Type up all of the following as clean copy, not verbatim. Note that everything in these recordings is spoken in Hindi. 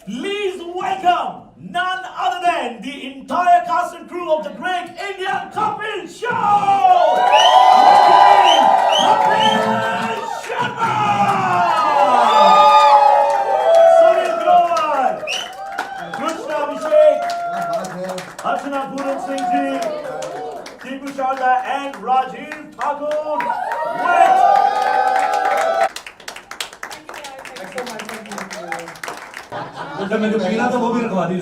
Please welcome none other than the entire cast and crew of the Great Indian Kapil Show! Kapil Sharma! Sunil Grover! Krishna Abhishek! Archana Puran Singh ji! Tipu Sharda and Rajiv Thakur! जब मैंने पीना तो वो भी रखवा दी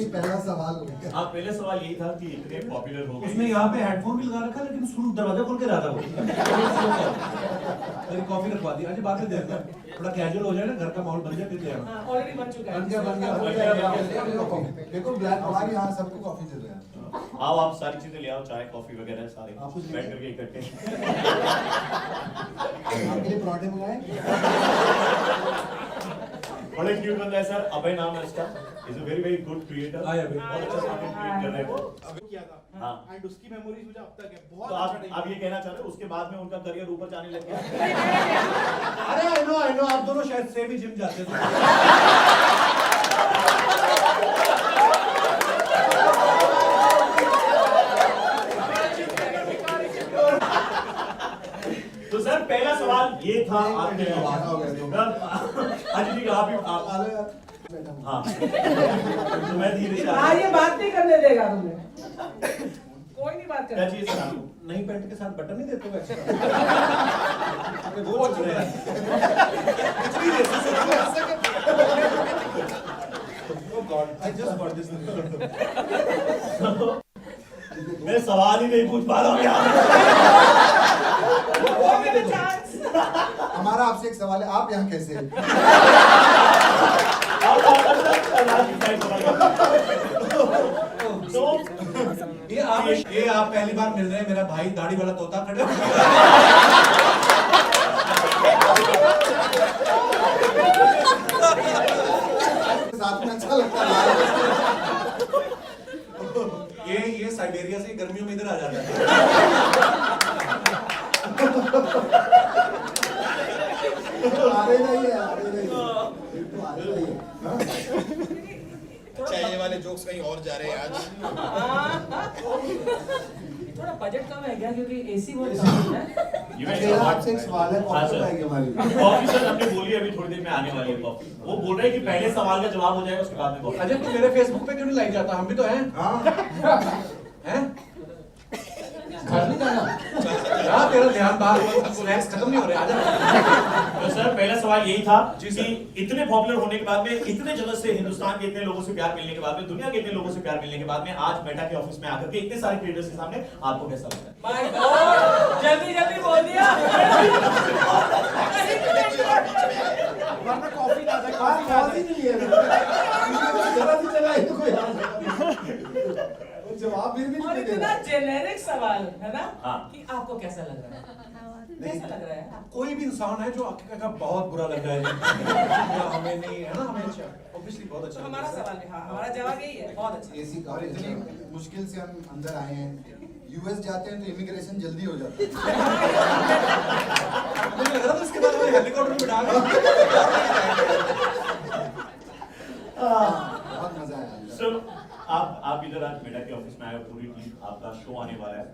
पहला सवाल हो गया। हाँ, पहले सवाल यही था कि इतने पॉपुलर हो गए। उसने यहाँ पे हेडफोन भी लगा रखा लेकिन सुन दरवाजा खोल के रहा था वो। मेरी कॉफी रखवा दी। आज बाद में देखना थोड़ा कैजुअल हो जाए ना, घर का माहौल बन जाए फिर क्या है। ऑलरेडी बन चुका है। देखो ब्लैक हमारे यहाँ सबको कॉफी दे रहे हैं। आओ आप सारी चीजें ले आओ, चाय कॉफी वगैरह सारे बैठ करके इकट्ठे। आपके लिए पराठे मंगाए। बड़े क्यूट बंदा है सर, अभय नाम है इसका। Is a very good creator. Hi Abhay. बहुत अच्छा कंटेंट क्रिएट कर रहे हैं। अभी किया था। हाँ। एंड उसकी मेमोरीज मुझे अब तक है। तो बहुत आप ये कहना चाह रहे हो उसके बाद में उनका करियर ऊपर जाने लग गया? अरे आई नो आप दोनों शायद सेम ही जिम जाते थे। तो सर पहला सवाल ये था आपने अजी जी आप हाँ तो मैं धीरे से हाँ, ये बात नहीं करने देगा तुम्हें। कोई नहीं बात क्या कर। चाहिए सर आपको? नई पैंट के साथ बटन नहीं देते हो एक्स्ट्रा? आपने वो चुन रहे हैं। कुछ भी दे सकते हो। God I just got this. मैं सवाल ही नहीं पूछ पा रहा हूँ यार। हमारा आपसे एक सवाल है, आप यहाँ कैसे हैं? तो ये आप पहली बार मिल रहे हैं, मेरा भाई दाढ़ी वाला तोता खड़े साथ में अच्छा लगता है। ये साइबेरिया से गर्मियों में इधर आ जाता है। आ रही नहीं है, आ रही नहीं है। तो आ रही नहीं है। अच्छा ये वाले जोक्स कहीं और जा रहे हैं आज। थोड़ा बजट कम है क्या, क्योंकि एसी बहुत कम है। मेरा आपसे एक सवाल है, कॉफी बनाएगी हमारी। कॉफी सर हमने बोली अभी थोड़ी देर में आने वाली है कॉफी। वो बोल रहे हैं कि पहले सवाल का जवाब हो जाएगा उसके बाद में कॉफी। अजय तू मेरे फेसबुक पे क्यों नहीं लाइक जाता? हम भी तो हैं। हाँ। हैं? घर नहीं जाना? हाँ, तेरा ध्यान बाहर, स्नैक्स खत्म नहीं हो रहे, आजा। तो सर पहला सवाल यही था कि इतने पॉपुलर होने के बाद में, इतने जगह से, हिंदुस्तान के इतने लोगों से प्यार मिलने के बाद में, दुनिया के इतने लोगों से प्यार मिलने के बाद में आज मेटा के ऑफिस में आकर के इतने सारे क्रिएटर्स के सामने आपको कैसा लगता है? माय गॉड, जल्दी जल्दी बोल दिया। वरना कॉफी ना था, कॉफी नहीं है। जरा सी चला इनको यार। जवाब फिर भी और नहीं इतना देगा। जेनेरिक सवाल है ना हाँ। कि आपको कैसा लग रहा है? कैसा लग रहा है? कोई भी इंसान है जो आपके का बहुत बुरा लग रहा है, हमें नहीं है ना, हमें अच्छा ऑब्वियसली बहुत अच्छा तो हमारा सवाल है, हाँ, हमारा जवाब यही है, बहुत अच्छा। एसी का, और इतनी मुश्किल से हम अंदर आए हैं। यूएस जाते हैं तो इमिग्रेशन जल्दी हो जाता है। मुझे लग रहा था उसके बाद हमें हेलीकॉप्टर में बिठा बहुत मजा आया। सर आप इधर आज मेटा के ऑफिस में आए हो, पूरी टीम, आपका शो आने वाला है।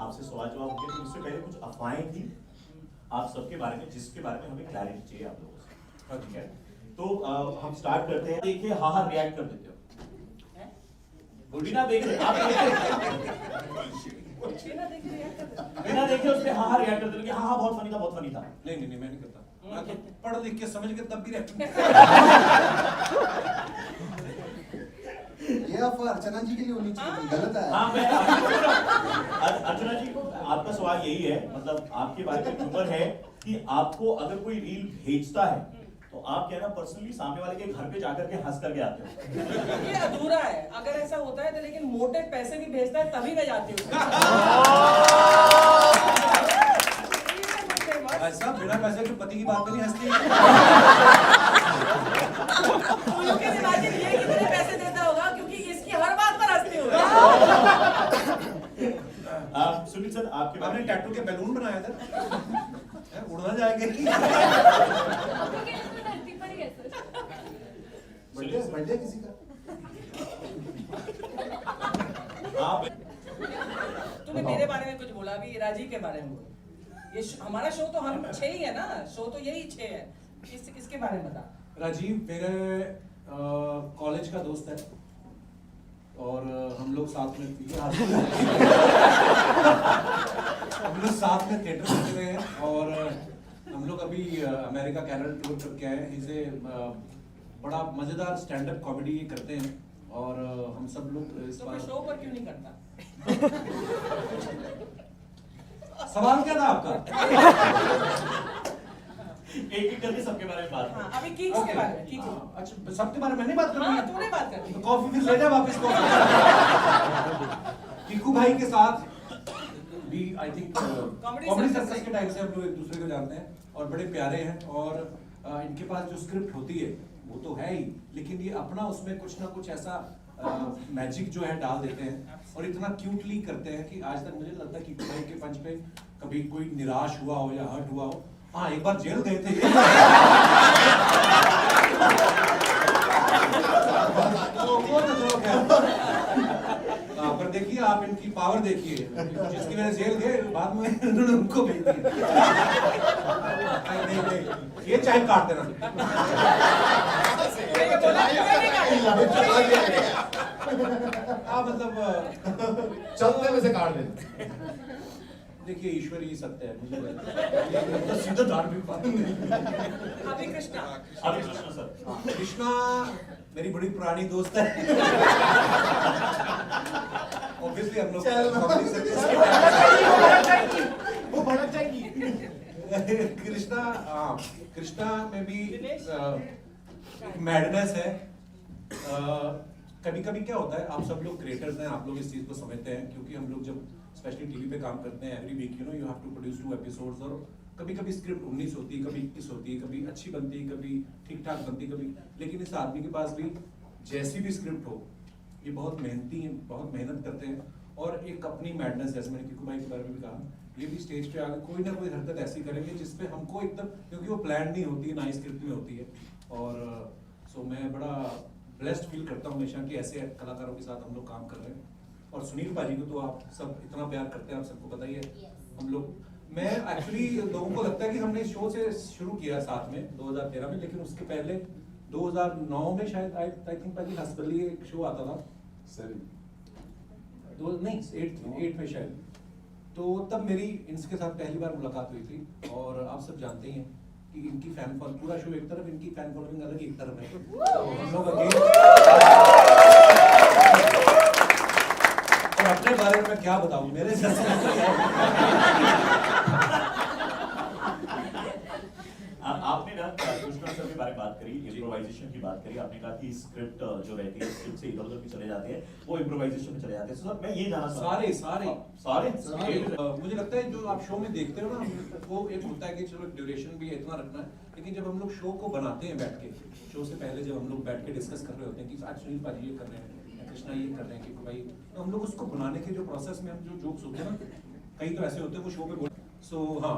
आपसे सवाल जवाब होंगे, तो इससे पहले कुछ अफवाहें थी आप सबके बारे में, जिसके बारे में हमें क्लैरिटी चाहिए आप लोगों से। ठीक है, तो हम स्टार्ट करते हैं। देखिए हाँ हाँ रिएक्ट कर देते हो। बिना देखे आप बिना देखे उस पे हाँ हाँ रिएक्ट कर देते हो कि हाँ हाँ बहुत फनी था, बहुत फनी था। नहीं मैं नहीं करता। मैं तो पढ़ लिख के समझ के तब भी रहता ये अफवाह अर्चना जी के लिए होनी चाहिए, गलत है। हाँ मैं अर्चना जी को आपका सवाल यही है, मतलब आपके बारे में ह्यूमर है कि आपको अगर कोई रील भेजता है तो आप क्या ना पर्सनली सामने वाले के घर पे जाकर के हंस करके आते हो। ये अधूरा है, अगर ऐसा होता है तो, लेकिन मोटे पैसे भी भेजता है तभी मैं जाती हूँ। ऐसा बिना पैसे के पति की बात पे नहीं हंसती। ये कितने पैसे देता होगा, क्योंकि इसकी हर बात पर हंसती हूँ। सुनील सर आपके बारे आपने में टैटू के बैलून बनाया था, उड़ना जाएंगे। बर्थडे किसी का? आप तूने मेरे बारे में कुछ बोला अभी, राजीव के बारे में बोल। ये हमारा शो तो हम 6 ही है ना, शो तो यही 6 है। किसके बारे में बता। राजीव मेरे कॉलेज का दोस्त है और हम लोग साथ में थिएटर करते रहे हैं और हम लोग अभी अमेरिका कनाडा टूर करके आए हैं। इसे बड़ा मजेदार स्टैंड अप कॉमेडी करते हैं और हम सब लोग इस तो बार शो पर क्यों नहीं करता? सवाल क्या था आपका? एक एक करके सबके बारे में बात हाँ, अभी कीक्स के बारे में। कीक्स। अच्छा सबके बारे में मैंने बात करनी हाँ, है? तूने बात करनी है। तो कॉफी फिर ले जा वापस कॉफी। कीकू भाई के साथ भी आई थिंक कॉमेडी सर्कस के टाइम से हम लोग एक दूसरे को जानते हैं और बड़े प्यारे हैं और इनके पास जो स्क्रिप्ट होती है वो तो है ही, लेकिन ये अपना उसमें कुछ ना कुछ ऐसा मैजिक जो है डाल देते हैं और इतना क्यूटली करते हैं कि आज तक मुझे लगता है कीकू भाई के पंच पे कभी कोई निराश हुआ हो या हर्ट हुआ हो। हाँ एक बार जेल गए थे वो तो जोक है। पर देखिए आप इनकी पावर देखिए, जिसकी वजह से जेल गए बाद में उन्होंने उनको भेज दिया। नहीं, ये चाहे काट देना। हाँ मतलब चलते में से काट दे। देखिए ईश्वर ही सत्य है, मुझे तो सीधा धार्मिक बात नहीं। अभी कृष्णा। अभी कृष्णा सर। कृष्णा मेरी बड़ी पुरानी दोस्त है। ऑब्वियसली हम लोग comedy circus के वो भड़क जाएगी। कृष्णा में भी मैडनेस है। कभी कभी क्या होता है, आप सब लोग क्रिएटर्स हैं, आप लोग इस चीज को समझते हैं क्योंकि हम लोग जब स्पेशली टीवी पे काम करते हैं every week you know you have to produce 2 episodes और कभी कभी स्क्रिप्ट 19 होती है, कभी 21 होती है, कभी अच्छी बनती है, कभी ठीक ठाक बनती है, कभी। लेकिन इस आदमी के पास भी जैसी भी स्क्रिप्ट हो, ये बहुत मेहनती हैं, बहुत मेहनत करते हैं और एक अपनी मैडनेस, जैसे मैंने कीकू भाई के बारे में भी कहा, ये भी स्टेज पे आकर कोई ना कोई हरकत ऐसी करेंगे जिसपे हमको एकदम, क्योंकि वो प्लान नहीं होती है ना ही स्क्रिप्ट में होती है। और सो मैं बड़ा ब्लेस्ड फील करता हूँ हमेशा कि ऐसे कलाकारों के साथ हम लोग काम कर रहे हैं। और सुनील पाजी को तो आप सब इतना प्यार करते हैं, आप सबको पता ही है। हम लोग, मैं एक्चुअली लोगों को लगता है कि हमने शो से शुरू किया साथ में 2013 में, लेकिन उसके पहले 2009 में शायद आई थिंक पाजी हंसबली एक शो आता था सर नहीं 8 में शायद। तो तब मेरी इनके साथ पहली बार मुलाकात हुई थी और आप सब जानते ही हैं कि इनकी फैन फॉलोइंग, पूरा शो एक तरफ, इनकी फैन फॉलोइंग अलग एक तरफ है। तो हम लोग और अपने बारे में मैं क्या बताऊं, मेरे जैसे आपने ना कृष्णा सर के बारे में बात करी, इम्प्रोवाइजेशन की बात करी। आपने कहा कि स्क्रिप्ट जो रहती है स्क्रिप्ट से इधर उधर भी चले जाते हैं, वो इम्प्रोवाइजेशन में चले जाते हैं। सर मैं ये जानना सारे मुझे लगता है जो आप शो में देखते हो ना, वो एक होता है कि चलो ड्यूरेशन भी इतना रखना है, लेकिन जब हम लोग शो को बनाते हैं बैठ के, शो से पहले जब हम लोग बैठ के डिस्कस कर रहे होते हैं कि आज सुनील पाजी ये कर रहे हैं, कृष्णा ये कर रहे हैं, कि भाई, तो हम लोग उसको बनाने के जो प्रोसेस में हम जो जोक्स होते हैं ना, कई तो ऐसे होते हैं वो शो पे बोल। सो हाँ,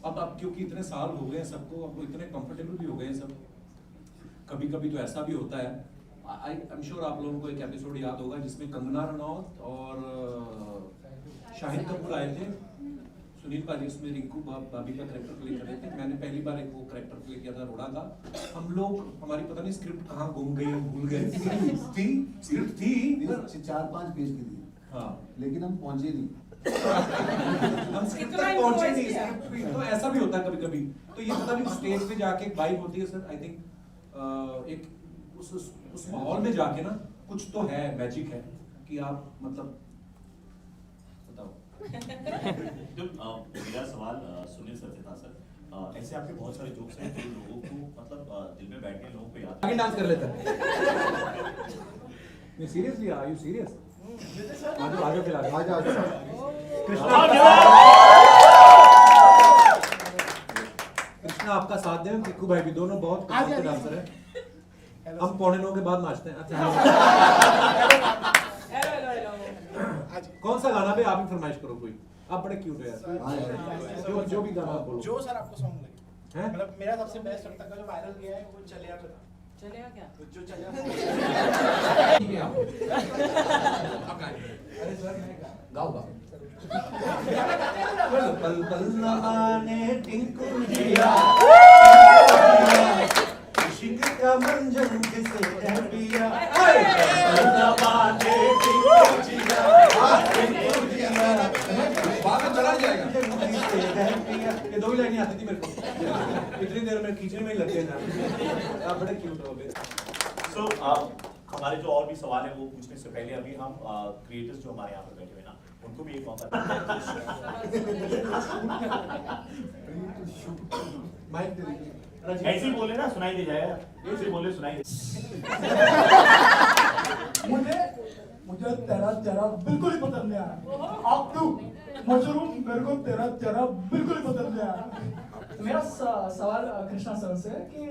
अब क्योंकि इतने साल हो गए हैं सबको, अब वो इतने कंफर्टेबल भी हो गए हैं सब। कभी कभी तो ऐसा भी होता है, आई एम श्योर आप लोगों को एक एपिसोड याद होगा जिसमें कंगना रनौत और शाहिद कपूर आए थे। सुनील पाजी उसमें रिंकू भाभी का कैरेक्टर प्ले कर रहे थे, मैंने पहली बार एक वो कैरेक्टर प्ले किया था रोड़ा का। हम लोग, हमारी पता नहीं स्क्रिप्ट कहाँ गुम गई, हम भूल गए। थी स्क्रिप्ट थी 4-5 पेज की थी, हाँ, लेकिन हम पहुंचे नहीं। हम स्क्रिप्ट तक पहुंचे नहीं। स्क्रिप्ट भी तो ऐसा भी होता है कभी कभी, तो ये पता नहीं स्टेज पे जाके एक वाइब होती है सर, आई थिंक एक उस माहौल में जाके ना कुछ तो है, मैजिक है कि आप मतलब बताओ। जो मेरा सवाल सुनील सर से था सर, ऐसे आपके बहुत सारे जोक्स हैं जो लोगों को मतलब दिल में बैठने, लोगों को याद आगे डांस कर लेता है। Seriously, are you serious? आगे फिर आगे कृष्णा आपका साथ दें, कीकू भाई भी, दोनों बहुत अच्छे डांसर हैं। हम 8:45 के बाद नाचते हैं। अच्छा कौन सा गाना पे आप ही फरमाइश करो कोई, आप बड़े क्यूट हो यार, जो भी गाना आप बोलो। जो सर आपको सॉन्ग लगे हैं? मतलब मेरा सबसे बेस्ट अब तक का जो वायरल गया है वो चलिया पे था। चलेगा क्या? जो चले अरे सर मैं गाओ गाओ पल पल न आने टिंकुलिया इश्क का मंजन किसे है पिया बाद में चला जाएगा ये दो ही लाइनें आती थी मेरे को इतनी देर में खींचने में ही लग गए आप बड़े क्यूट हो गए सो हमारे जो और भी सवाल है वो पूछने से पहले अभी हम क्रिएटर्स जो हमारे यहाँ पे बैठे हुए ना उनको भी एक मौका माइक दे दीजिए ऐसे ही बोले ना सुनाई दे जाएगा ऐसे ही बोले सुनाई दे मुझे तेरा चेहरा बिल्कुल ही पसंद नहीं आया आप तू मशरूम मेरे को तेरा चेहरा बिल्कुल ही पसंद नहीं आया तो मेरा सवाल कृष्णा सर से कि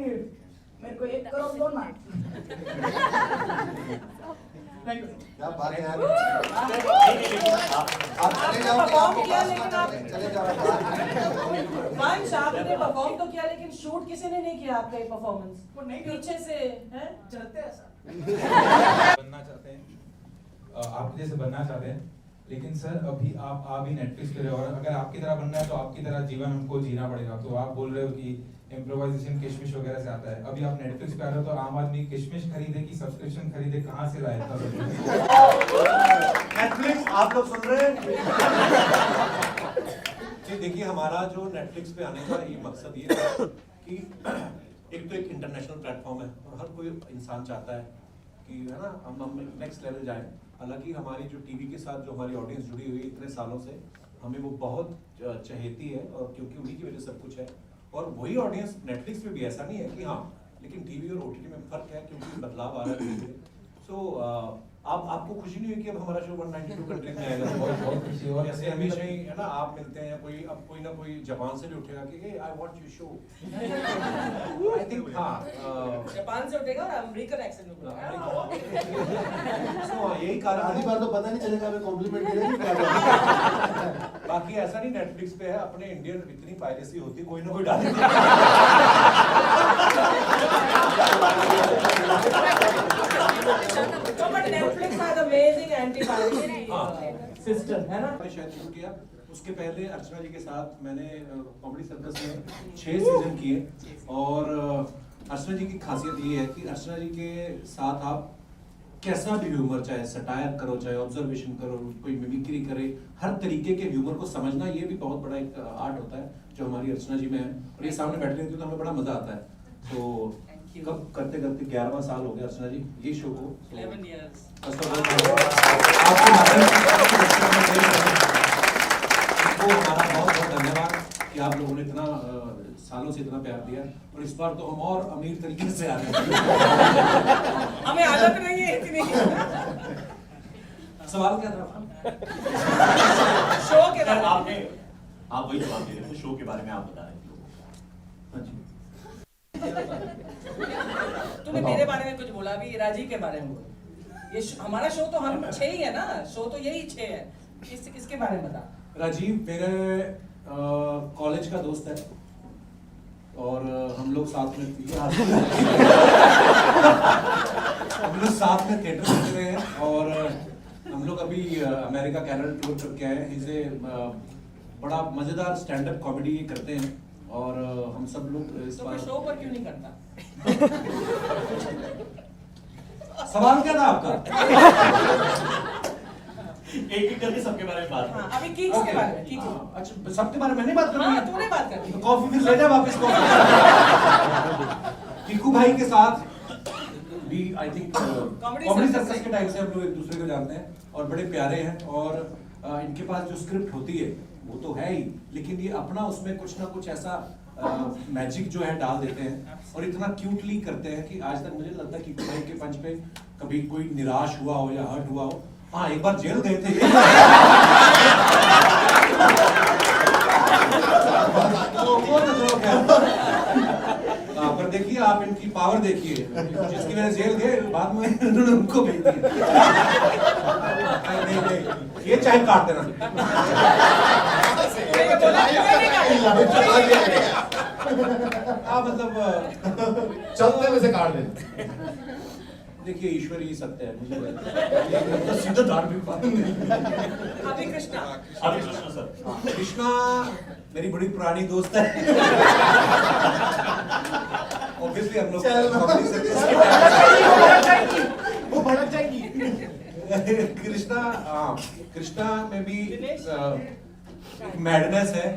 मेरे को 1 करोड़ दो ना। Thank you. क्या बात है यार आप आप चले जाओ कि परफॉर्म आपको किया पास लेकिन मत आप आने, चले जाओ वंश आपने परफॉर्म तो किया लेकिन शूट किसी ने नहीं किया आपका ये परफॉर्मेंस वो नहीं पीछे से हैं चलते हैं सर। बनना चाहते हैं आपके जैसे बनना चाहते हैं लेकिन सर अभी आप आ भी नेटफ्लिक्स पे रहे और अगर आपकी तरह बनना है तो आपकी तरह जीवन हमको जीना पड़ेगा तो आप बोल रहे हो कि इम्प्रोवाइजेशन किशमिश वगैरह से आता है अभी आप नेटफ्लिक्स पे आ रहे हो तो आम आदमी किशमिश खरीदे कि सब्सक्रिप्शन खरीदे कहाँ से लाए था नेटफ्लिक्स आप लोग सुन रहे हैं जी देखिए हमारा जो नेटफ्लिक्स पे आने का ये मकसद ये है कि एक तो एक इंटरनेशनल प्लेटफॉर्म है और हर कोई इंसान चाहता है कि है ना हम नेक्स्ट लेवल जाएं हालांकि हमारी जो टीवी के साथ जो हमारी ऑडियंस जुड़ी हुई है इतने सालों से हमें वो बहुत चहेती है और क्योंकि उन्हीं की वजह से सब कुछ है और वही ऑडियंस नेटफ्लिक्स पे भी ऐसा नहीं है कि हाँ लेकिन टीवी और ओटीटी में फर्क है क्योंकि बदलाव आ रहा है धीरे-धीरे सो आपको खुशी नहीं हुई कि अब हमारा शो 192 कंट्रीज में आएगा बहुत खुशी और जैसे हमेशा ही है ना आप मिलते हैं कोई अब कोई ना कोई जापान से भी उठेगा कि hey I want your show I think हाँ जापान से उठेगा और अमेरिकन एक्सेंट में बोलेगा so, यही कारण आधी है बार तो पता नहीं चलेगा हमें कॉम्प्लीमेंट दे रहे हैं कि क्या कर रहे हैं। बाकी ऐसा नहीं नेटफ्लिक्स पे है अपने इंडियन इतनी पायरेसी होती कोई ना कोई डाल देता So, but Netflix has amazing anti-piracy system, है ना? मैंने शायद शुरू किया उसके पहले अर्चना जी के साथ मैंने कॉमेडी सर्कस में 6 सीजन किए और अर्चना जी की खासियत ये है कि अर्चना जी के साथ आप कैसा भी ह्यूमर चाहे सटायर करो चाहे ऑब्जर्वेशन करो कोई मिमिक्री करे हर तरीके के ह्यूमर को समझना ये भी बहुत बड़ा एक आर्ट होता है जो हमारी अर्चना जी में है और ये सामने बैठे रहती है तो हमें बड़ा मजा आता है तो कब करते करते 11वां साल हो गया अर्चना जी ये शो को 11 years. आपको हमारा बहुत बहुत धन्यवाद कि आप लोगों ने इतना सालों से इतना प्यार दिया और इस बार तो हम और अमीर तरीके से आ रहे हैं हमें आदत नहीं है इतनी सवाल क्या था शो के सर बारे में आपने आप वही जवाब दे रहे थे शो के बारे में आप बता रहे थे हाँ जी तूने मेरे बारे में कुछ बोला भी राजीव के बारे में बोला ये हमारा शो तो हम 6 ही है ना शो तो यही 6 है किसके बारे में बता राजीव मेरे कॉलेज का दोस्त है और हम लोग साथ में हम लोग साथ में थिएटर देख रहे हैं और हम लोग अभी अमेरिका कनाडा टूर करके आए हैं इसे बड़ा मजेदार स्टैंड अप कॉमेडी करते हैं और हम सब लोग इस तो बार फिर शो पर क्यों नहीं करता सवाल क्या था आपका एक एक करके सबके बारे में बात हाँ करें अभी किक्स के बारे में किक्स अच्छा सबके बारे में नहीं बात करनी हाँ है? तूने बात करनी तो है कॉफी फिर ले जा वापस कॉफी कीकू भाई के साथ भी I think Comedy comedy circus circus के टाइम से हम लोग एक दूसरे को जानते हैं और बड़े प्यारे हैं और इनके पास जो स्क्रिप्ट होती है वो तो है ही लेकिन ये अपना उसमें कुछ ना कुछ ऐसा मैजिक जो है डाल देते हैं और इतना क्यूटली करते हैं कि आज तक मुझे लगता है कि भाई के पंच पे कभी कोई निराश हुआ हो या हर्ट हुआ हो हाँ एक बार जेल गए थे वो तो जोक है पर देखिए आप इनकी पावर देखिए जिसकी वजह से जेल गए बाद में उन्होंने उनको भेज दिया नहीं ये चाहे काट देना हाँ मतलब चलते में से काट देना। देखिए ईश्वर ही सत्य है, मुझे तो सीधा धार्मिक बात नहीं। अभी कृष्णा अभी कृष्णा सर, कृष्णा मेरी बड़ी पुरानी दोस्त है। ऑब्वियसली हम लोग comedy से- वो भड़क जाएगी। कृष्णा, हाँ कृष्णा में भी दिनेश? एक मैडनेस है।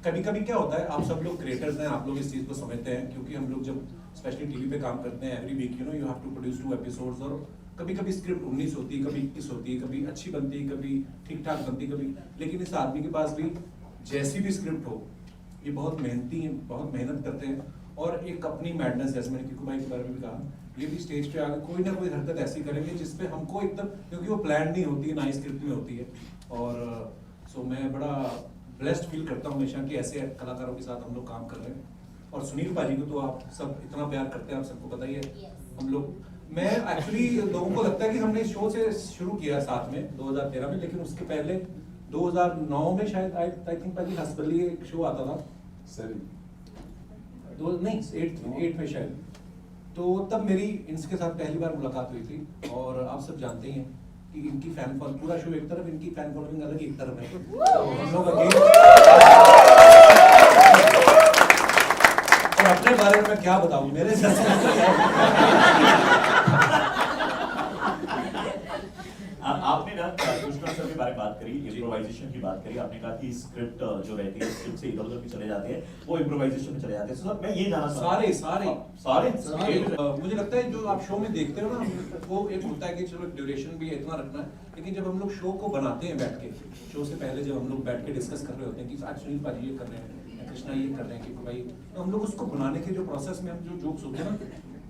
कभी कभी क्या होता है, आप सब लोग क्रिएटर्स हैं, आप लोग इस चीज को समझते हैं, क्योंकि हम लोग जब स्पेशली टीवी पे काम करते हैं every week you have to produce 2 episodes, और कभी कभी स्क्रिप्ट 19 होती है, कभी 21 होती है, कभी अच्छी बनती है, कभी ठीक ठाक बनती है, कभी, लेकिन इस आदमी के पास भी जैसी भी स्क्रिप्ट हो, ये बहुत मेहनती हैं, बहुत मेहनत करते हैं, और एक अपनी मैडनेस, जैसे मैंने किकू भाई के बारे में भी कहा, ये भी स्टेज पे आकर कोई ना कोई हरकत ऐसी करेंगे जिसपे हमको एकदम, क्योंकि वो प्लान नहीं होती है, ना ही स्क्रिप्ट में होती है, और सो मैं बड़ा ब्लेस्ड फील करता हूँ हमेशा कि ऐसे कलाकारों के साथ हम लोग काम कर रहे हैं। और सुनील पाजी को तो आप सब इतना प्यार करते हैं, आप सबको पता ही है। हम लोग, मैं एक्चुअली लोगों को लगता है कि हमने शो से शुरू किया साथ में 2013 में, लेकिन उसके पहले 2009 में शायद आई थिंक पाजी हंसबली एक शो आता था सर नहीं 8 में शायद, तो तब मेरी इनके साथ पहली बार मुलाकात हुई थी। और आप सब जानते ही हैं कि इनकी फैन फॉलोइंग, पूरा शो एक तरफ, इनकी फैन फॉलोइंग अलग एक तरफ है। तो हम लोग और अपने बारे में मैं क्या बताऊं, मेरे आपने ना कृष्णा सर के बारे में बात करी, इम्प्रोवाइजेशन की बात करी, आपने कहा कि स्क्रिप्ट जो रहती है स्क्रिप्ट से इधर उधर भी चले जाते हैं, वो इम्प्रोवाइजेशन में चले जाते हैं। सर मैं ये जानना सारे सारे मुझे लगता है जो आप शो में देखते हो ना, वो एक होता है कि चलो ड्यूरेशन भी इतना रखना है, लेकिन जब हम लोग शो को बनाते हैं बैठ के, शो से पहले जब हम लोग बैठ के डिस्कस कर रहे होते हैं कि आज सुनील पाजी ये कर रहे हैं, कृष्णा ये कर रहे हैं, कि भाई, तो हम लोग उसको बनाने के जो प्रोसेस में हम जो जोक्स होते हैं ना,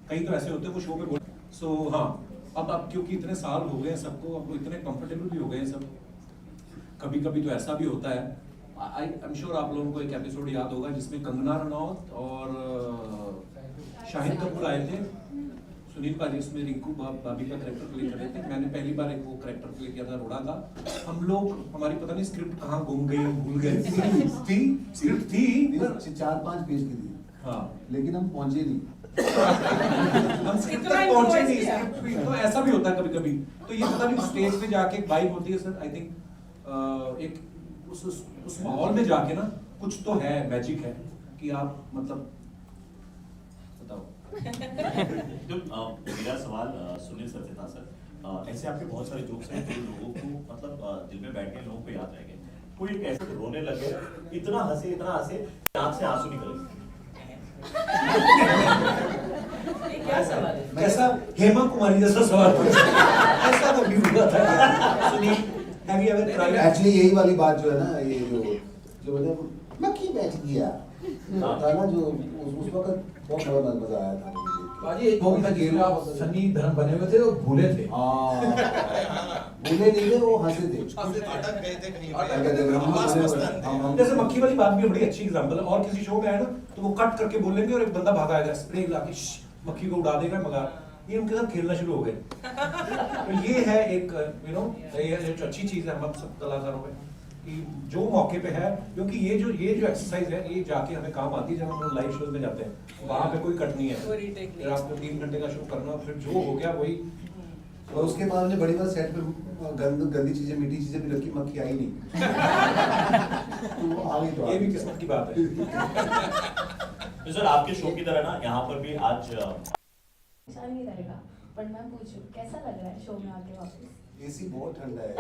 कई तो ऐसे होते हैं वो शो पे बोल, सो हाँ अब क्योंकि इतने साल हो गए सबको, अब इतने कंफर्टेबल भी हो गए सब, कभी कभी तो ऐसा भी होता है। आई एम श्योर आप लोगों को एक एपिसोड याद होगा जिसमें कंगना रनौत और शाहिद कपूर आए थे, सुनील पाजी उसमें रिंकू भाभी का कैरेक्टर प्ले कर रहे थे, मैंने पहली बार एक वो कैरेक्टर प्ले किया था, रोड़ा का। हम लोग, हमारी पता नहीं स्क्रिप्ट कहाँ गुम गई, भूल गए थी स्क्रिप्ट थी 4-5 पेज की थी, हाँ, लेकिन हम पहुंचे नहीं। हम स्क्रिप्ट तक पहुंचे नहीं, स्क्रिप्ट भी तो ऐसा भी होता है कभी कभी, तो ये पता नहीं स्टेज पे जाके एक वाइब होती है सर, आई थिंक एक उस माहौल में जाके ना कुछ तो है, मैजिक है कि आप मतलब बताओ। तो मेरा सवाल सुनील सर से था सर, ऐसे आपके बहुत सारे जोक्स हैं जो लोगों को मतलब दिल में बैठने लोगों को याद रह गए, कोई एक ऐसे रोने लगे, इतना हंसे आंख से आंसू निकल गए, ये क्या सवाल है? ऐसा हेमा कुमारी जैसा सवाल पूछा, ऐसा तो नहीं हुआ था। Sunil, have you ever tried? Actually यही वाली बात जो है ना, ये जो मतलब मक्खी बैठ गया था ना, जो उस वक्त बहुत बड़ा मजा आया था मुझे। बाजी एक मूवी था जिसमें आप सनी धर्म बने हुए थे और भूले थे। भूले नहीं थे, वो हंसे थे। अटक गए थे कहीं अटक गए थे, हम आवाज हंसे मस्तान हम- हम- जैसे मक्खी वाली बात भी बड़ी अच्छी एग्जांपल है, और किसी शो में आए ना तो वो कट करके बोलेंगे और एक बंदा भागा आएगा स्प्रे लाके मक्खी को उड़ा देगा, मगर ये उनके साथ खेलना शुरू हो गए। तो ये है एक ये जो अच्छी चीज है हम सब कलाकारों में, कि जो मौके पे है, क्योंकि ये जो एक्सरसाइज है ये जाके हमें काम आती है जब हम लोग लाइव शोज में जाते हैं, वहां पे कोई कट नहीं कोई है, retake नहीं। फिर आपको 3 घंटे का शो करना, फिर जो हो गया वही। और उसके बाद हमने बड़ी बार सेट पे गंदी चीजें, मीठी चीजें भी रखी, मक्खी आई नहीं। तो आ गई, तो आ ये भी गई। किस्मत की बात है। तो सर आपके शो की तरह ना यहाँ पर भी आज अच्छा नहीं रहेगा, पर मैं पूछूं कैसा लग रहा है शो में आके वापस? एसी बहुत ठंडा है।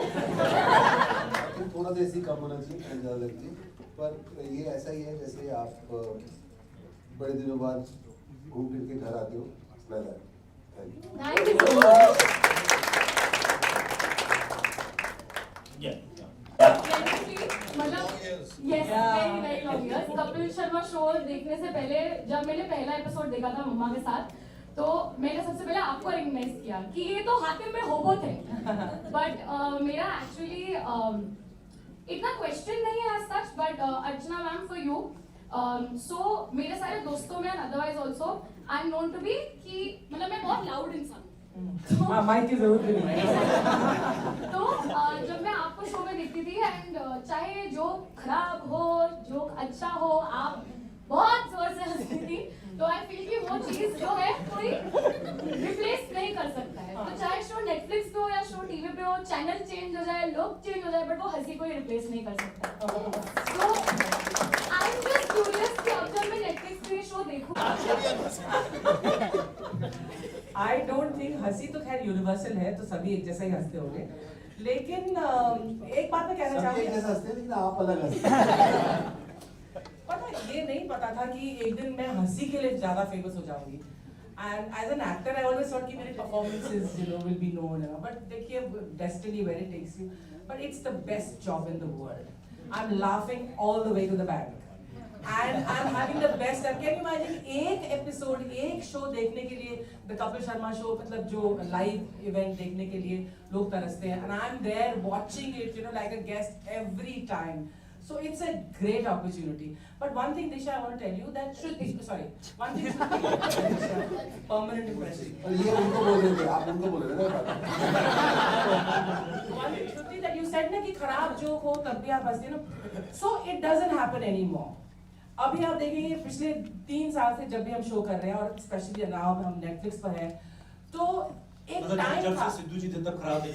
तो थोड़ा सा एसी कम होना चाहिए, ठंड ज़्यादा लगती है, पर ये ऐसा ही है जैसे आप बड़े दिनों बाद घूम फिर के घर आते हो, वैसा है। Thank you so much. मतलब yes, very very long years. Kapil Sharma show देखने से पहले जब मैंने पहला एपिसोड देखा था मम्मा के साथ, तो मैंने सबसे पहले आपको रिकग्नाइज किया कि ये तो हातिम में होबो थे, बट मेरा एक्चुअली इतना क्वेश्चन नहीं है as such, but Archana ma'am for you, so मेरे सारे दोस्तों में and otherwise also I am known to be कि मतलब मैं बहुत लाउड इंसान, हाँ, माइक की जरूरत भी नहीं है। तो जब मैं आपको शो में देखती थी एंड चाहे जोक खराब हो जोक अच्छा हो आप बहुत जोर से हंसती थी तो आई फील कि वो चीज जो है कोई रिप्लेस नहीं कर सकता है तो चाहे शो नेटफ्लिक्स पे हो या शो टीवी पे हो चैनल चेंज हो जाए लोग चेंज हो जाए बट वो हंसी कोई रिप्लेस नहीं कर सकता तो आई एम जस्ट क्यूरियस कि अब जब मैं नेटफ्लिक्स पे शो देखूं आई डोंट थिंक हंसी तो खैर यूनिवर्सल है तो सभी एक जैसा ही हंसते होंगे लेकिन एक बात मैं कहना सब चाहूंगी एक जैसा हंसते हैं लेकिन आप अलग हंसते हैं। पता है, ये नहीं पता था कि एक दिन मैं हंसी के लिए ज्यादा फेमस हो जाऊंगी and as an actor I always thought कि मेरे performances you know will be known but देखिए destiny where it takes you but it's the best job in the world I am laughing all the way to the bank and I'm having the best time. Can you imagine एक एपिसोड एक शो देखने के लिए द कपिल शर्मा शो मतलब जो लाइव इवेंट देखने के लिए लोग तरसते हैं and I'm there watching it you know like a guest every time. So it's a great opportunity. But one thing Disha I want to tell you that one thing permanent impression. और ये उनको बोल रहे थे आप उनको बोल रहे थे One thing Shruti that you said ना कि खराब जोक हो तब भी आप हंसते ना so it doesn't happen anymore. अभी आप देखेंगे पिछले 3 साल से जब भी हम शो कर रहे हैं और स्पेशली नाउ हम नेटफ्लिक्स पर हैं तो एक टाइम जब था से सिद्धू जी थे तब खराब नहीं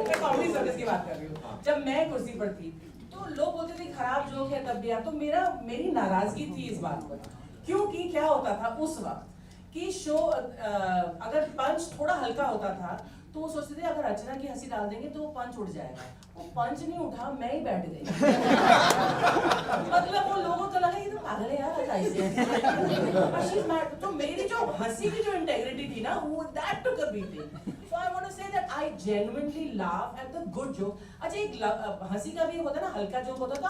मैं कॉमेडी सर्विस की बात कर रही हूँ जब मैं कुर्सी पर थी तो लोग बोलते थे खराब जोक है तब भी आप तो मेरी नाराजगी थी इस बात पर क्योंकि क्या होता था उस वक्त कि शो अगर पंच थोड़ा हल्का होता था तो वो सोचते थे अगर अर्चना की हंसी डाल देंगे तो वो पंच उठ जाएगा वो पंच नहीं उठा मैं ही बैठ गई मतलब वो लोगों को लगा ये तो पागल है यार ऐसे तो मेरी जो हंसी की जो इंटेग्रिटी थी ना वो that took a beating so I want to say that I genuinely laugh at the good joke अच्छा एक हंसी का भी होता है ना हल्का जोक होता था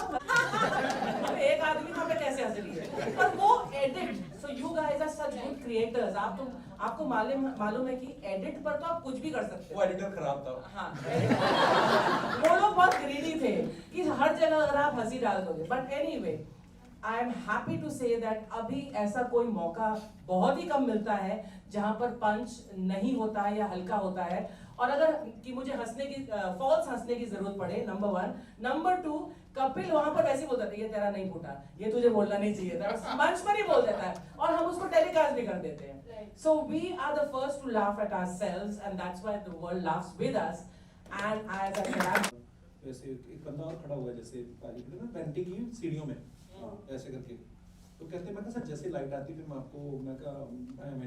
एक आदमी वहां पे कैसे हंस रही है पर वो edit so you guys are such good creators आपको मालूम है कि एडिट पर तो आप कुछ भी कर सकते वो हो एडिटर खराब था हाँ वो लोग बहुत ग्रीडी थे कि हर जगह अगर आप हंसी डाल दोगे but anyway I am happy to say that अभी ऐसा कोई मौका बहुत ही कम मिलता है जहां पर पंच नहीं होता है या हल्का होता है और अगर कि मुझे हंसने की फॉल्स हंसने की जरूरत पड़े नंबर 1 नंबर 2 कपिल वहां पर वैसे बोलता था ये तेरा नहीं फूटा ये तुझे बोलना नहीं चाहिए था मंच पर ही बोल देता है और हम उसको टेलीकास्ट भी कर देते हैं so we are the first to laugh at ourselves and that's why the world laughs with us and as I said वैसे एक बंदा और खड़ा हुआ है जैसे पाजी ना पेंटी की सीढ़ियों में ऐसे करके तो कहते मैं सर जैसे लाइट आती फिर मैं आपको मैं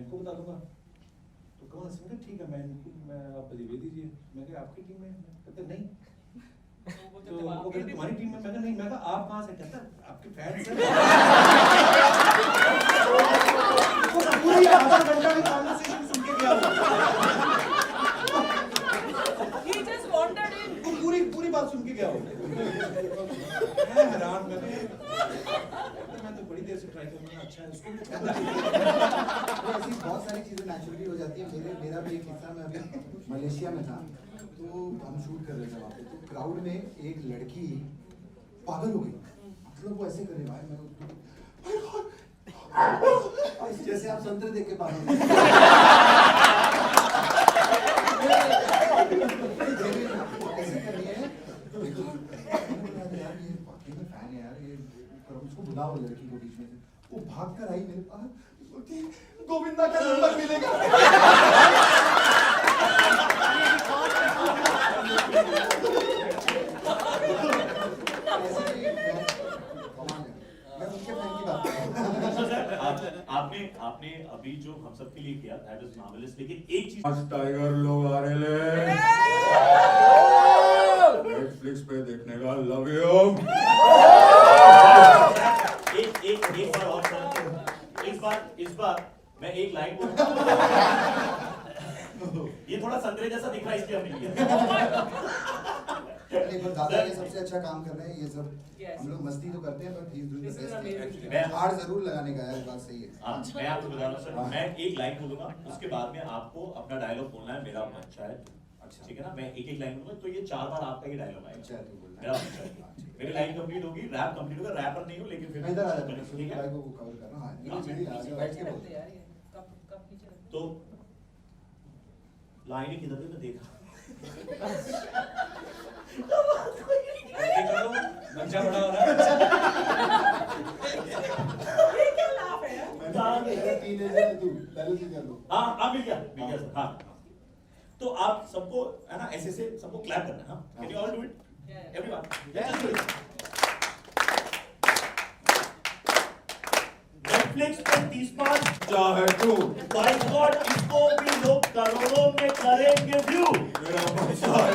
इनको बता दूंगा तो कौन से ठीक है मैं आप बलिए दीजिए मैं कहा आपकी टीम में कहते नहीं तो वो कहते तुम्हारी टीम में मैं कहा नहीं मैं कहा आप कहां से कहता आपके फैंस हैं पूरी आधा घंटा की कन्वर्सेशन सुन के गया ही जस्ट वांटेड इन पूरी बात सुन के गया मैं हैरान मैं तो बड़ी देर से ट्राई कर रहा हूं अच्छा है उसको भी ऐसी बहुत सारी चीजें नेचुरली हो जाती है मेरा भी एक किस्सा मैं अभी मलेशिया में था तो हम शूट कर रहे थे वहाँ पे तो क्राउड में एक लड़की पागल हो गई मतलब वो ऐसे करे भाई मैं उसको जैसे आप संतरे देख के पागल हो ऐसे कर रही है यार ये वाकई में फैन है यार ये पर उसको बुलाओ लड़की को बीच में से वो भाग कर आई मेरे पास बोलती गोविंदा का नंबर मिलेगा आपने अभी जो हम सब के लिए किया दैट इज मार्वेलस लेकिन एक चीज आज टाइगर लोग आ रहे ले नेटफ्लिक्स पे देखने का लव यू एक बार और सर इस बार मैं एक लाइन बोलूंगा ये थोड़ा संतरे जैसा दिख रहा है इसलिए हमने लिया नहीं पर दादा ये सबसे अच्छा काम कर रहे हैं ये सब हम लोग मस्ती तो करते हैं पर he is doing the best हार जरूर लगाने का है बात सही है हां मैं आपको बता रहा हूं सर मैं एक लाइन बोलूंगा उसके बाद में आपको अपना डायलॉग बोलना है मेरा अच्छा है अच्छा ठीक है ना मैं एक लाइन बोलूंगा तो ये 4 बार आपका ही डायलॉग आएगा अच्छा तू बोल मेरा अच्छा है मेरी लाइन कंप्लीट होगी रैप कंप्लीट होगा रैपर नहीं हो लेकिन फिर मैं इधर आ जाता हूं ठीक है भाई को कवर कर रहा हूं हां बैठ के बोल तो लाइन किधर थी मैं देखा बच्चा बड़ा हो रहा है। ये क्या लाभ है यार? मेरा टीनेजर है तू, पहले तू कर लो। हाँ मिल गया सर। हाँ तो आप सबको है ना ऐसे से सबको क्लैप करना है। हाँ can you all do it everyone let's do it. Netflix पे 30 चाहे तू बाय गॉड इसको भी लोग करोड़ों में करेंगे व्यू। मेरा बच्चा है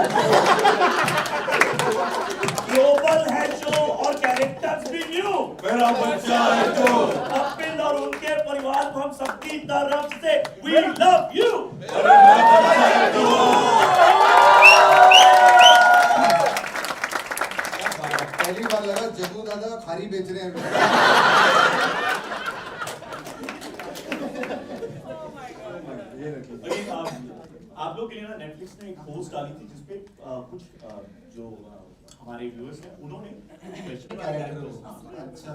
ग्लोबल है शो और कैरेक्टर्स भी न्यू। मेरा बच्चा है तू कपिल और उनके परिवार को हम सबकी तरफ से वी लव यू। पहली बार लगा जग्गू दादा खारी बेच रहे हैं। ये रखिए। अभी आप लोग के लिए ना नेटफ्लिक्स ने एक पोस्ट डाली थी जिसपे कुछ जो हमारे व्यूअर्स हैं उन्होंने कैरेक्टर अच्छा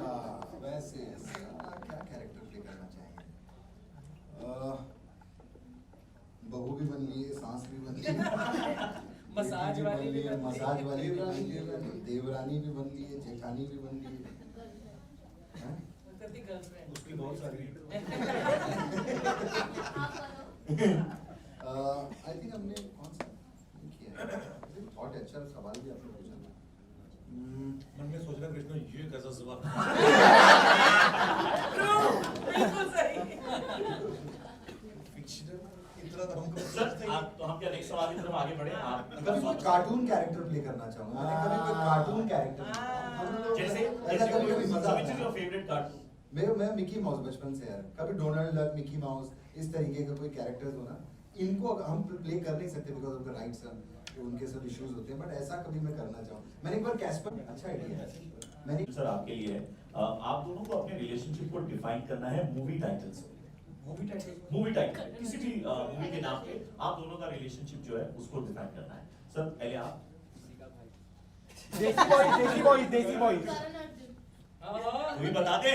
वैसे क्या कैरेक्टर प्ले करना चाहिए? बहू भी बन लिए, सास भी बन ली, मसाज वाली भी बन ली। मसाज वाली भी बन ली, देवरानी भी बन ली, जेठानी भी बन ली। हैं? करती गर्लफ्रेंड। उसकी बहुत सारी आई थिंक हमने कौन सा किया है? बहुत अच्छा सवाल भी आपने पूछा। मन में सोच रहा कृष्ण ये कैसा सवाल। बिल्कुल सही। इतना तो हमको सर आप तो हम क्या नेक्स्ट सवाल की तरफ आगे बढ़े आप कभी कोई कार्टून कैरेक्टर प्ले करना चाहूंगा। मैंने कभी कोई कार्टून कैरेक्टर जैसे कभी मजा which is your favourite cartoon? मैं मिकी माउस बचपन से यार कभी डोनाल्ड डक, मिकी माउस इस तरीके का कोई कैरेक्टर्स हो ना, इनको हम प्ले कर नहीं सकते बिकॉज ऑफ द राइट्स, उनके सब इश्यूज होते हैं, बट ऐसा कभी मैं करना चाहूँ। मैंने एक बार कैस्पर, अच्छा आइडिया है मैंने सर आपके लिए है आप दोनों को अपने रिलेशनशिप को डिफाइन करना है मूवी टाइटल से। मूवी टाइटल किसी भी मूवी के नाम पे आप दोनों का रिलेशनशिप जो है उसको डिफाइन करना है। सर पहले आप देसी बॉयज। तू ही बता दे।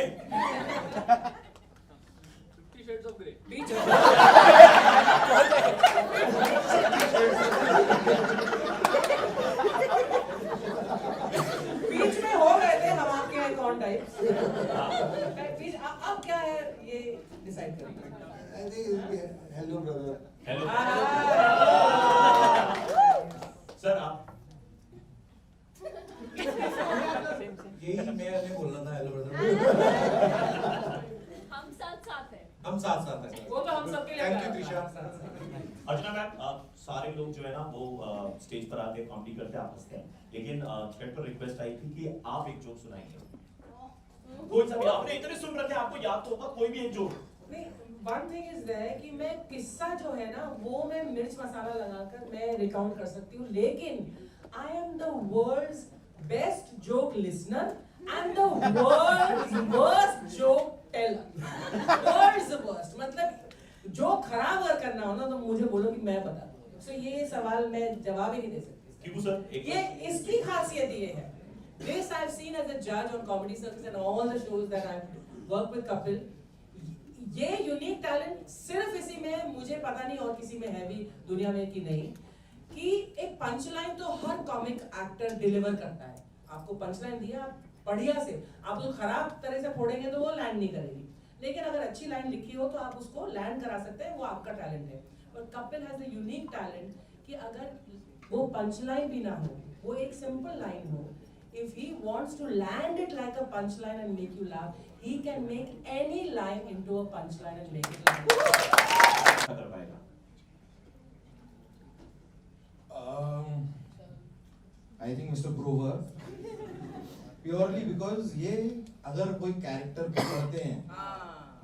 बीच में हो गए थे हम आपके आइकॉन टाइप्स। बीच अब क्या है ये डिसाइड करेंगे। I think hello brother. Hello sir आप यही मैं बोलना था हेलो ब्रदर। हम साथ साथ हैं। हम साथ साथ हैं। वो तो हम सबके लिए Thank you, प्यार त्रिशा। था। अर्चना मैम सारे लोग जो है ना वो स्टेज पर आके कॉमेडी करते हैं, आप हंसते हैं, लेकिन चैट पर रिक्वेस्ट आई थी कि आप एक जोक सुनाएंगे। कोई सा भी आपने इतने सुन रखे आपको याद तो होगा कोई भी एक जोक। नहीं, वन थिंग इज देयर कि मैं किस्सा जो है ना वो मैं मिर्च मसाला लगाकर मैं रिकाउंट कर सकती हूँ, लेकिन I am the world's best joke listener and the world's worst joke teller. World's worst मतलब जो खराब अगर करना हो ना तो मुझे बोलो कि मैं बता दूँ। सो ये सवाल मैं जवाब ही नहीं दे सकती। क्यों सर? ये इसकी खासियत ये है, this I've seen as a judge on Comedy Circus and all the shows that I've worked with Kapil. ये यूनिक टैलेंट सिर्फ इसी में, मुझे पता नहीं और किसी में है भी दुनिया में कि नहीं, कि एक पंच लाइन तो हर कॉमिक एक्टर डिलीवर करता है। आपको पंच लाइन दिया बढ़िया से, आप उसको खराब तरह से फोड़ेंगे तो वो लैंड नहीं करेगी, लेकिन अगर अच्छी लाइन लिखी हो तो आप उसको लैंड करा सकते हैं, वो आपका टैलेंट है। पर Kapil has the unique talent कि अगर वो पंच लाइन भी ना हो, वो एक सिंपल लाइन हो, if he wants to land it like a punchline and make you laugh, he can make any line into a punchline and make it laugh. कर पाएगा। I think Mr. Grover, purely because ये अगर कोई कैरेक्टर करते हैं,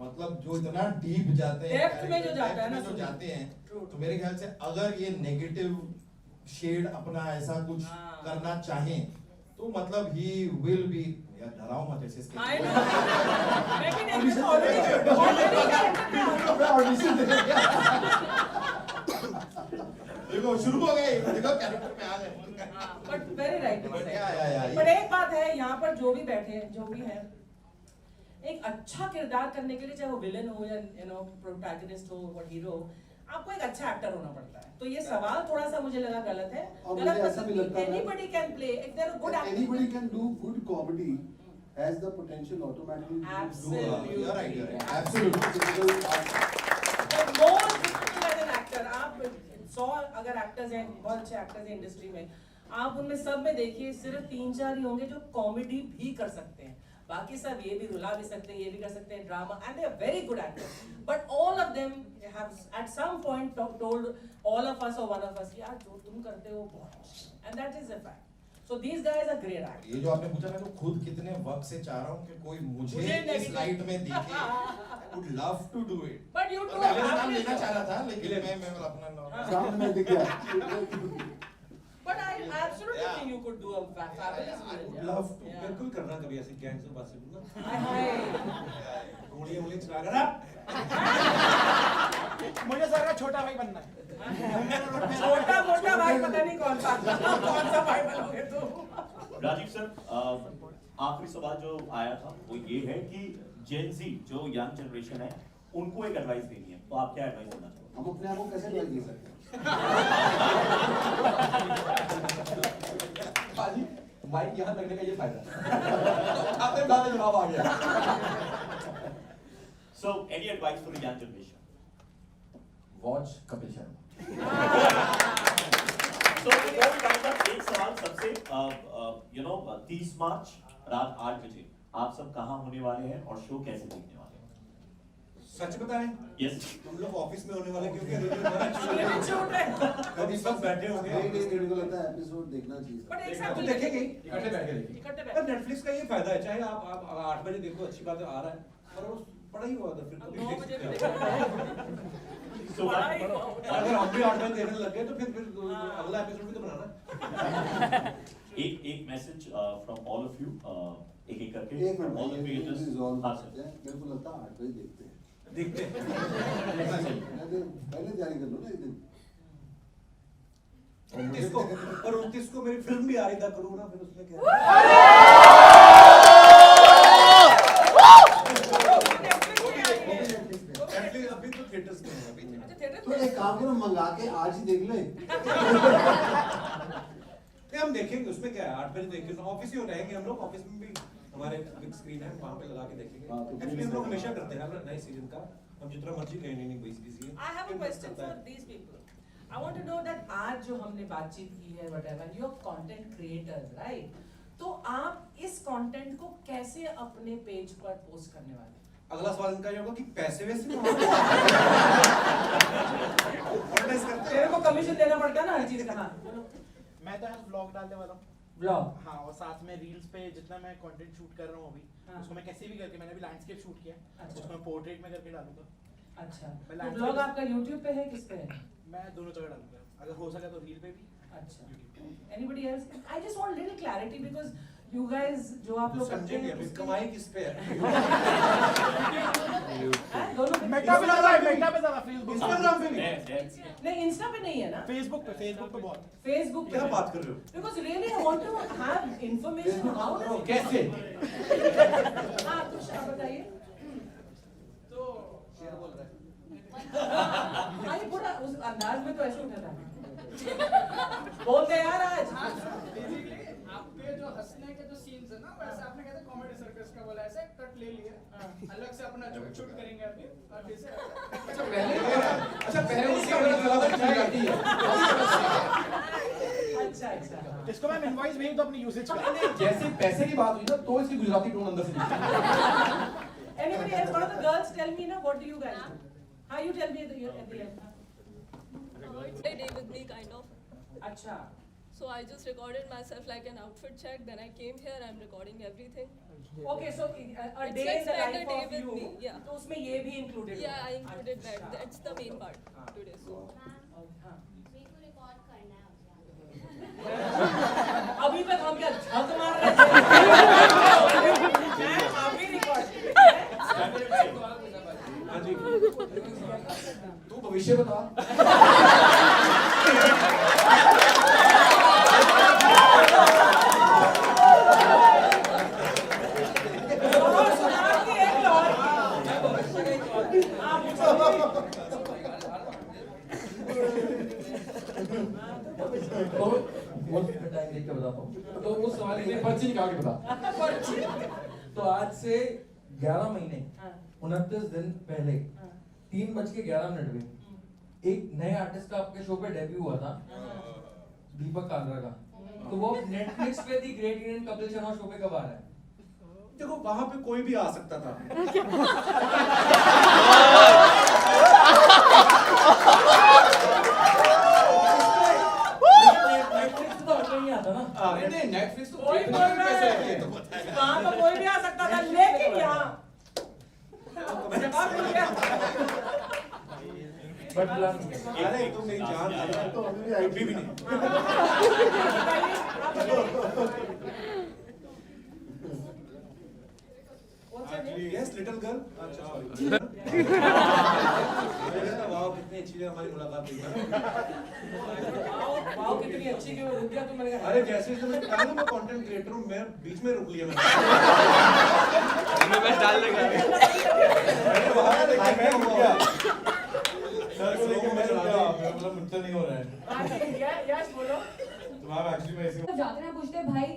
मतलब जो इतना डीप जाते हैं, Depth में जो जाता है ना, depth में जो जाते हैं, True. तो मेरे ख्याल से अगर ये नेगेटिव शेड अपना ऐसा कुछ करना चाहें, तो मतलब he will be, यार डराओ मत ऐसे इसके। I know. मैं भी नहीं देखो शुरू हो गए, देखो कैरेक्टर पे आ गए। But very right. But yeah, पर एक बात है, यहाँ पर जो भी बैठे हैं, जो भी हैं, एक अच्छा किरदार करने के लिए, चाहे वो विलन हो या प्रोटैगनिस्ट हो और हीरो, आपको एक अच्छा एक्टर होना पड़ता है। तो ये सवाल थोड़ा सा मुझे लगा गलत है। और मुझे ऐसा भी लगता है anybody can play, if there good anybody can do good comedy has the potential automatically to Absolutely. do You're right, you're right. Absolutely. More difficult as an actor. आप 100 अगर एक्टर्स हैं, बहुत अच्छे एक्टर्स हैं इंडस्ट्री में, आप उनमें सब में देखिए सिर्फ 3-4 ही होंगे जो कॉमेडी भी कर सकते हैं। बाकी सब ये भी रुला भी सकते हैं, ये भी कर सकते हैं drama, and they are very good actors, but all of them have at some point told all of us और वन ऑफ अस, यार जो तुम करते हो बहुत मुश्किल है, and that is a fact. So these guys are great actors. ये जो आपने पूछा, मैं तो खुद कितने वक्त से चाह रहा हूँ कि कोई मुझे मुझे इस negative- लाइट में देखे। Would love to do it. But you और टू मैं मेरा नाम लेना चाह रहा था, लेकिन मैं अपना नाम सामने में दिख गया। But I absolutely think you could do a fabulous I would villain. love to. Yeah. बिल्कुल करना कभी ऐसी गैंग से बात करूंगा। हाय हाय। उंगली चला कर आप मुझे सर का छोटा भाई बनना है। छोटा मोटा भाई पता नहीं कौन सा भाई बनोगे तुम। राजीव सर, आखिरी सवाल जो आया था वो ये है कि जेन ज़ी जो यंग जनरेशन है उनको एक एडवाइस देनी है, तो आप क्या एडवाइस देना चाहोगे? हम अपने आप को कैसे एडवाइस दे सकते हैं? बाजी माइक यहाँ लगने का ये फायदा है। खाते खाते जवाब आ गया। So, any advice for the young generation? Watch Kapil Sharma. So, before we wind up, एक सवाल सबसे 30 मार्च रात 8 बजे आप सब कहाँ होने वाले हैं और शो कैसे देखने वाले हैं? सच बताएं? Yes. हम लोग ऑफिस में होने वाले क्योंकि कभी सब बैठे होंगे। नहीं, मेरे को लगता है एपिसोड देखना चाहिए। But एक आप साथ तो देखेंगे ही। इकट्ठे बैठ के देखिए। इकट्ठे पर बैठ। नेटफ्लिक्स का ये फायदा है, चाहे आप 8 बजे देखो, अच्छी बात है, आ रहा है, पर वो पड़ा ही हुआ था, फिर कभी 9 देख बजे सकते भी हो। So, बड़ा ही अगर हम भी 8 बजे देखने लग गए तो फिर अगला एपिसोड भी तो बनाना है। एक message from all of you, एक करके एक minute, all the creators। Resolve हाँ कर सकते सर। हैं। मेरे को लगता है 8 बजे देखते हैं। देखते हैं। पहले तैयारी कर लो ना एक दिन। 29 को मेरी फिल्म भी आ रही था, करूँ ना, फिर उसमें क्या Netflix अभी तो थिएटर्स में है अभी। अच्छा थिएटर तो एक काम करो, मंगा के आज ही देख ले। नहीं, हम देखेंगे, उसमें क्या है, 8 बजे देखेंगे, ऑफिस ही हो रहेंगे हम लोग, ऑफिस में भी हमारे बिग स्क्रीन है, वहाँ पे लगा के देखेंगे। हाँ, तो एक्चुअली हम लोग हमेशा करते हैं नए सीजन का, हम जितना मर्जी कहें, नहीं कोई season. I have a question for these people. I want to know that आज जो हमने बातचीत की है whatever, you are content creators, right? तो आप इस कंटेंट को कैसे अपने पेज पर पोस्ट करने वाले हैं? अगला सवाल इनका ये होगा कि पैसे वैसे मोनेटाइज करते तेरे हैं। को कमीशन देना पड़ता है ना हर चीज का। हाँ मैं तो आज ब्लॉग डालने वाला हूँ। ब्लॉग। हाँ, और साथ में रील्स पे जितना मैं कंटेंट शूट कर रहा हूँ अभी, हाँ। उसको मैं कैसे भी करके, मैंने अभी लैंडस्केप शूट किया, अच्छा। उसको मैं पोर्ट्रेट में करके डालूंगा। अच्छा। मैं तो landscape- ब्लॉग आपका YouTube पे है, किस पे है? मैं दोनों जगह डालूंगा, अगर हो सके तो रील पे भी, अच्छा। YouTube पे। Anybody else? I just want little clarity because you guys जो आप लोग करते समझेंगे हैं अभी उसके- कमाई किस पे है। हाँ, दोनों पे। मेटा पे ज्यादा है, मेटा पे ज्यादा, फेसबुक इंस्टाग्राम पे भी। नहीं इंस्टा पे नहीं है ना? फेसबुक पे बहुत। फेसबुक पे क्या है। बात कर रहे हो? Because really I want to have information how does it कैसे? हाँ कुछ आप बताइए। तो शेयर बोल रहा है। हाँ ये पूरा उस अंदाज में तो ऐसे उठा था। बोलते यार आज। बेसिकली आपके जो हंसने के जो सीन्स है ना, वैसे आपने कहते कॉमेडी सर्कस का बोला, ऐसे कट ले लिया, अलग से अपना शूट करेंगे अभी, और फिर से अच्छा पहले उसका गलत गलत चीज आती है। अच्छा अच्छा। इसको मैं इनवॉइस भेज दो अपनी यूसेज का। जैसे पैसे की बात हुई ना, तो इसकी गुजराती टोन अंदर से निकली। Anybody else? One of the girls tell me now, what do you guys do? How you tell me at the end? It's a day with me, kind of. अच्छा. So I just recorded myself like an outfit check. Then I came here. I'm recording everything. Okay, so a It's day like in the spend a life day of with you. me, yeah. तो उसमें ये भी included Yeah, I होगा. included that. अच्छा. That's the main part today. So. हाँ. रिकॉर्ड करना है अभी तक हम क्या झक मार रहे थे? मैं अभी रिकॉर्ड। हाँ जी। तू भविष्य बता। और सुना कि एक बहुत टाइम देख के बताता हूँ। तो उस सवाल के लिए पर्ची निकाल के बता। तो आज से 11 महीने 29 दिन पहले 3:11 में एक नए आर्टिस्ट का आपके शो पे डेब्यू हुआ था, दीपक कांद्रा का। तो वो नेटफ्लिक्स पे the great Indian Kapil Sharma show पे कब आ रहा है? देखो वहां पे कोई भी आ सकता था। नेटफ्लिक्स तो हर नहीं आता ना। नहीं नेटफ्लिक्स तो कोई वहाँ तो कोई भी आ सकता था, लेकिन यहाँ अरे तुम नहीं जान तो अभी भी नहीं। Yes little girl. अच्छा सॉरी। वाह कितनी अच्छी हमारी मुलाकात हुई। वाओ कितनी अच्छी कि वो रुक गया तो मैंने कहा अरे जैसे मैंने कहा ना मैं कंटेंट क्रिएटर हूँ, मैं बीच में रुक लिया मैं डाल देगा। मैंने वहां देखा मैं रुक गया। सर को लेके मैं चला गया, मतलब मुझसे नहीं हो रहा है। यस बोलो। तुम्हारा एक्चुअली मैं ऐसे जाते हैं पूछते हैं भाई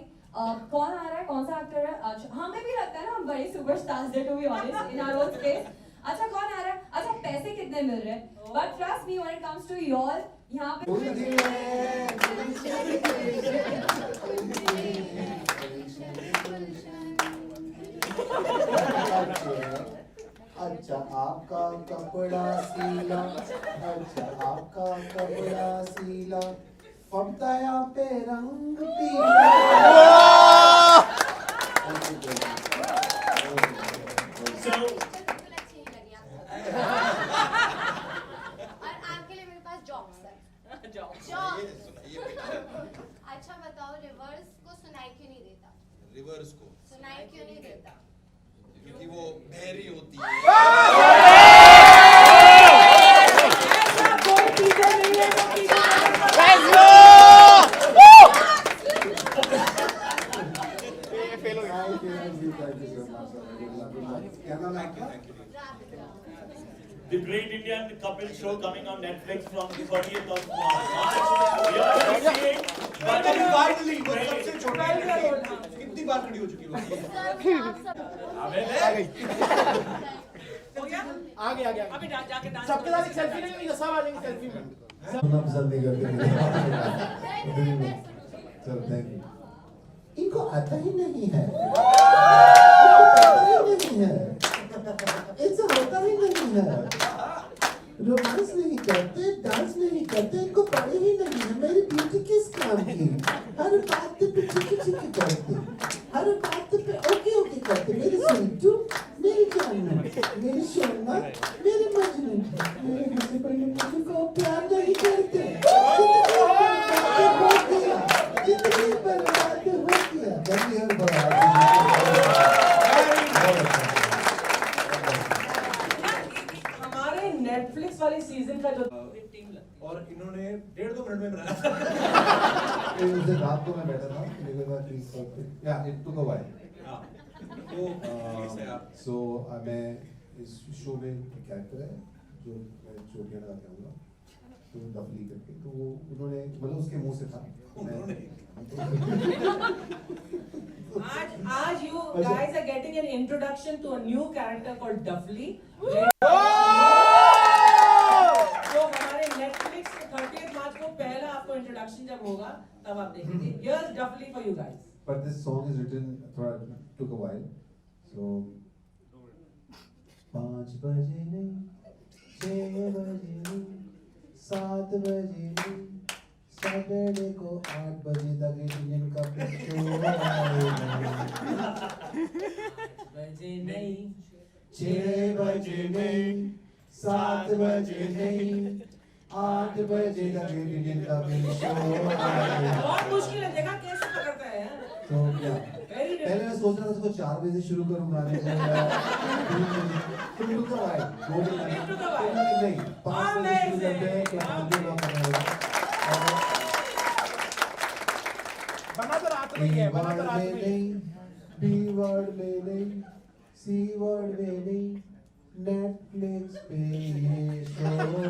कौन आ रहा है, कौन सा एक्टर है। अच्छा हमें भी लगता है ना हम बड़े सुपरस्टार्स हैं to be honest in our own space. अच्छा कौन आ रहा है, अच्छा पैसे कितने मिल रहे हैं। But trust me when it comes to your यहाँ पे अच्छा आपका कपड़ा सीला, अच्छा आपका कपड़ा सीला, फबताया पे रंग पीला। और आपके लिए मेरे पास जॉब सर। जॉब। अच्छा बताओ रिवर्स को सुनाई क्यों नहीं देता? रिवर्स को सुनाई क्यों नहीं देता? क्योंकि वो बहरी होती है। क्या नाम है आपका? The Great Indian Couple Show coming on Netflix from the 30th of March. We are seeing finally वो सबसे छोटा कितनी बार खड़ी हो चुकी है हो गया? आ गया अभी जाके डांस सबके साथ एक सेल्फी लेंगे, सब आ जाएंगे सेल्फी में। सुनना पसंद नहीं करते। चलो थैंक यू। इनको आता ही नहीं है, इनको पता ही नहीं है, इनसे होता ही नहीं है, रोमांस नहीं करते, डांस नहीं करते, इनको पढ़े ही नहीं है। मेरी ब्यूटी किस काम की? हर बात पे चिकी चिकी करते, हर बात पे ओके ओके करते। मेरी सुनटू, मेरी जानना, मेरी सोना, मेरी मजनू, मेरे मुझसे पहले मुझे को प्यार नहीं करते। जिंदगी बर्बाद हो गया, जिंदगी बर्बाद हमारे नेटफ्लिक्स वाले सीजन का जो और इन्होंने 1.5-2 मिनट में बनाया। उस दिन रात को मैं बैठा था, मेरे पास 30 मिनट या इट टुक अ व्हाइल। तो कैसे आप सो मैं इस शो में कैरेक्टर है जो मैं चोटियां लगा के आऊंगा, तो डफली करके, तो वो उन्होंने मतलब उसके मुंह से था। आज you guys are getting an introduction to a new character called Duffly. जो हमारे Netflix 30th मार्च को पहला आपको इंट्रोडक्शन जब होगा तब आप देखेंगे। Here's Duffly for you guys. But this song is written took a while. So 5 बजे नहीं, 6 बजे नहीं, 7 बजे नहीं, सैटरडे को 8 बजे तक इंडियन का शो बजे नहीं, 6 बजे नहीं, 7 बजे नहीं, 8 बजे तक इंडियन का शो। बहुत मुश्किल है, देखा कैसे पकड़ता है। तो क्या पहले मैं सोच रहा था इसको 4 बजे से शुरू करूँ गाने को, तुम रुक जाओ भाई, 2 दिन नहीं 5 बजे शुरू करते हैं, क्लास में लॉक करना होगा। बना तो रात में ही है, बना तो रात में ही। बी वर्ड में नहीं, सी वर्ड में नहीं, नेटफ्लिक्स पे ये शो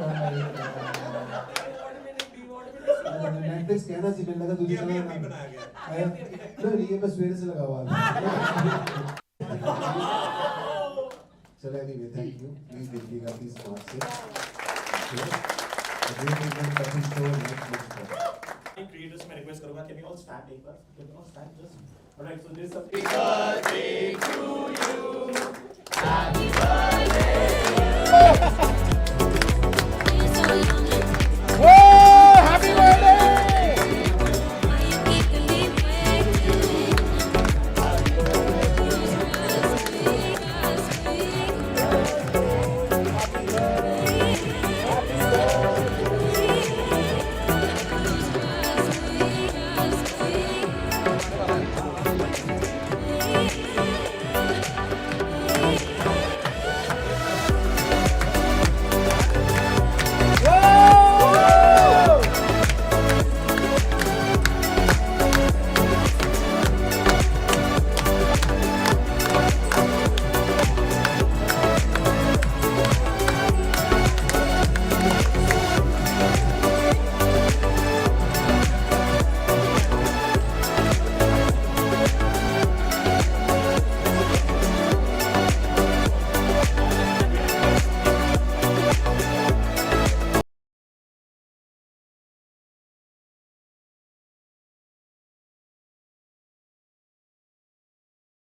आएगा। नेटफ्लिक्स कहना चाहिए, मैंने लगा तुझे ये अभी चला अभी बनाया गया नहीं, ये बस सवेरे से लगा हुआ है। चलो एनीवे, थैंक यू। प्लीज देखिएगा प्लीज स्मार्ट से। क्रिएटर्स में रिक्वेस्ट करूंगा, कैन यू ऑल स्टैंड एक बार? Can you all stand just? Alright, so this is